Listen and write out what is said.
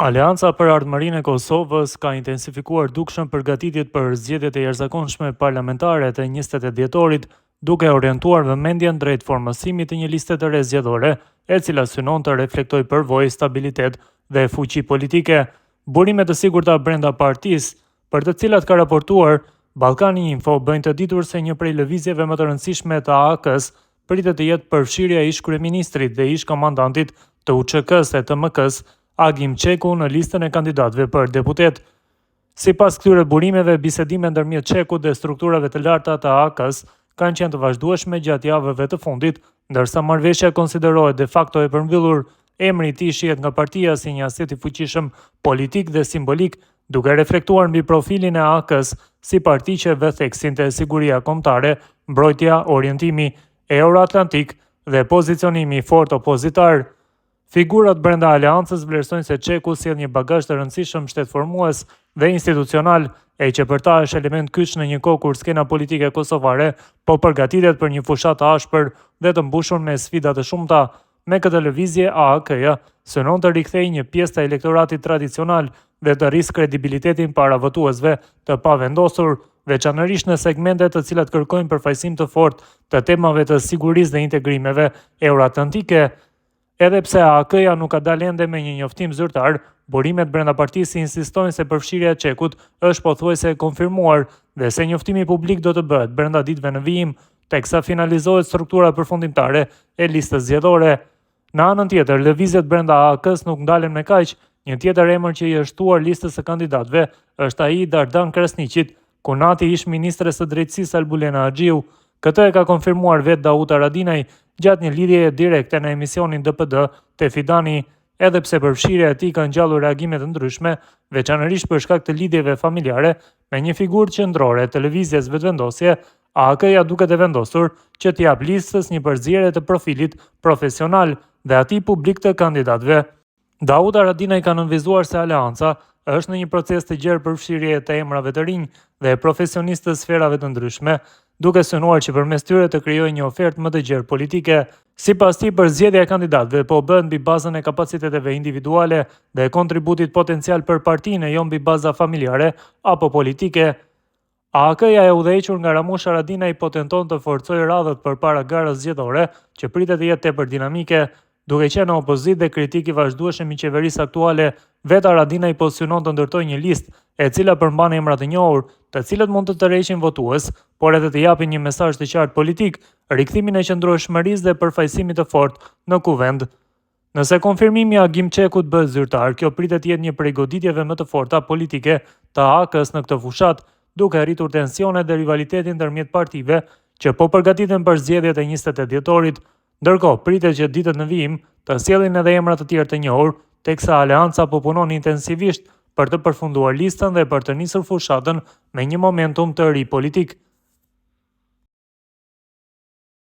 Aleanca për Ardhmërinë e Kosovës ka intensifikuar dukshëm përgatitjet për zgjedhjet e jashtëzakonshme parlamentare të 28 dhjetorit, duke orientuar vëmendjen drejt formësimit të një liste të re zgjedhore, e cila synon të reflektojë përvojë, stabilitet dhe fuqi politike. Burime të sigurta brenda partisë, për të cilat ka raportuar Ballkani Info, bëjnë të ditur se një prej lëvizjeve më të rëndësishme të AAK-s pritet të jetë përfshirja e ish-kryeministrit dhe ish-komandantit të UÇK-s e TMK-s, Agim Çeku, në listën e kandidatëve për deputet. Sipas këtyre burimeve, bisedime ndërmjet Çekut dhe strukturave të larta të AAK-s kanë qenë të vazhdueshme gjatë javëve të fundit, ndërsa marrëveshja konsiderohet de facto e përmbyllur. Emri i tij shihet nga partia si një aset i fuqishëm politik dhe simbolik, duke reflektuar mbi profilin e AAK-s si parti që vëtheksinte siguria kombëtare, mbrojtja, orientimi euroatlantik dhe pozicionimi i fortë opozitar. Figurat brenda aleancës vlerësojnë se Çeku sjell një bagazh të rëndësishëm shtetformues dhe institucional, e që për ta është element kyç në një kohë kur skena politike kosovare po përgatitet për një fushat të ashpër dhe të mbushur me sfida të shumta. Me këtë lëvizje, AAK-ja synon të rikthejë një pjesë të elektoratit tradicional dhe të rrisë kredibilitetin para votuesve të pavendosur, veçanërisht në segmente të cilat kërkojnë përfaqësim të fortë të temave të sigurisë dhe integrimeve euroatlantike. Edhe pse AAK-ja nuk ka dalë ende me një njoftim zyrtar, burimet brenda partisë insistojnë se përfshirja e Çekut është pothuajse e konfirmuar dhe se njoftimi publik do të bëhet brenda ditëve në vijim, teksa finalizohet struktura përfundimtare e listës zgjedhore. Në anën tjetër, lëvizjet brenda AAK-s nuk ndalen me kaq. Një tjetër emër që i është shtuar listës së kandidatëve është ai i Dardan Krasniqit, konati ish ministres së drejtësisë Albulena Haxhiu. Këtë e ka konfirmuar vetë Daud Haradinaj gjatë një lidhjeje direkte në emisionin DPD te Fidani, edhe pse përfshirja e tij ka ngjallur reagime të ndryshme, veçanërisht për shkak të lidhjeve familjare me një figurë qendrore të lëvizjes vetëvendosje. AAK-ja duket e vendosur që t'i jap listës një përzierje të profilit profesional dhe atij publik të kandidatëve. Daud Haradinaj ka nënvizuar se aleanca është në një proces të gjerë përfshirje të emrave të rinj dhe profesionistë të sferave të ndryshme, duke synuar që përmes tyre të krijojë një ofertë më të gjerë politike. Sipas tij, përzgjedhja e kandidatëve po bëhet mbi bazën e kapaciteteve individuale dhe kontributit potencial për partinë, jo mbi baza familjare apo politike. AAK-ja e udhëhequr nga Ramush Haradinaj po tenton të forcojë radhët përpara garës zgjedhore, që pritet të jetë tepër dinamike. Duke qenë në opozitë dhe kritik i vazhdueshëm i qeverisë aktuale, vetë Haradinaj po synon të ndërtojë një listë e cila përmban emra të njohur, të cilët mund të tërheqin votues, por edhe të japin një mesazh të qartë politik, rikthimin e qëndrueshmërisë dhe përfaqësimit të fortë në kuvend. Nëse konfirmimi i Agim Çekut bëhet zyrtar, kjo pritet të jetë një prej goditjeve më të forta politike të AAK-s në këtë fushat, duke rritur tensionet dhe rivalitetin ndërmjet partive që po përgatiten për zgjedhjet e 28 dhjetorit. Ndërkohë, pritet që ditët në vijim të sjellin edhe emra të tjerë të njohur, teksa aleanca po punon intensivisht për të përfunduar listën dhe për të nisur fushatën me një momentum të ri politik.